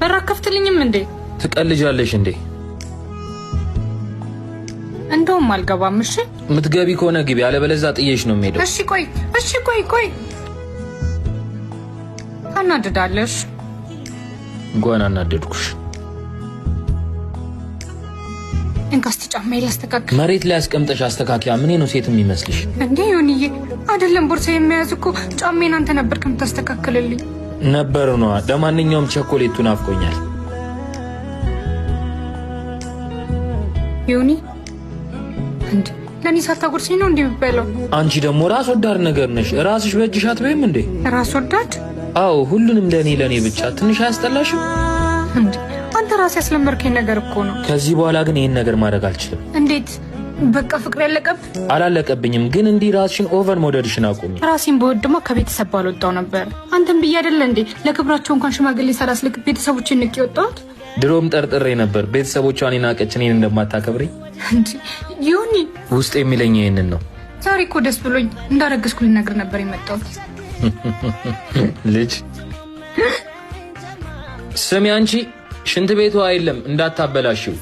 በር አከፍትልኝም እንዴ? ትቀልጃለሽ እንዴ? እንደውም አልገባም። እሺ ምትገቢ ከሆነ ግቢ፣ አለበለዚያ ጥዬሽ ነው የምሄደው። እሺ ቆይ አናድዳለሽ። እንኳን አናደድኩሽ። እንካስቲ ጫማዬ ላስተካክል። መሬት ላይ አስቀምጠሽ አስተካክያ። ምን ነው ሴት የሚመስልሽ እንዴ? ዮኒዬ አይደለም ቦርሳ የሚያዝ እኮ ጫማዬን አንተ ነበርክ የምታስተካክልልኝ። ነበር ነው። ለማንኛውም ቸኮሌቱን አፍቆኛል። ዮኒ እንዴ ለኔ ሳታጎርሰኝ ነው እንዴ የሚበላው? አንቺ ደግሞ ራስ ወዳድ ነገር ነሽ። ራስሽ በእጅሽ አትበይም እንዴ? ራስ ወዳድ? አዎ ሁሉንም ለኔ ብቻ። ትንሽ አያስጠላሽም እንዴ? አንተ ራስ ያስለመርከኝ ነገር እኮ ነው። ከዚህ በኋላ ግን ይሄን ነገር ማድረግ አልችልም። እንዴት? በቃ ፍቅር ያለቀብ? አላለቀብኝም፣ ግን እንዲህ ራስሽን ኦቨር ሞዴልሽን አቁሚ። ራሴን በወድማ ከቤተሰብ ባልወጣው ነበር። አንተም ብዬ አይደለ እንዴ ለክብራቸው እንኳን ሽማግሌ ሳላስልክ ቤተሰቦችን ንቄ ወጣሁት። ድሮም ጠርጥሬ ነበር ቤተሰቦቿን ናቀች እኔን እንደማታከብረኝ። እንዴ ዮኒ ውስጥ የሚለኝ ይሄንን ነው። ዛሬ እኮ ደስ ብሎኝ እንዳረገዝኩ ልነግር ነበር የመጣሁት። ልጅ ስሚ አንቺ፣ ሽንት ቤቱ አይደለም እንዳታበላሽው።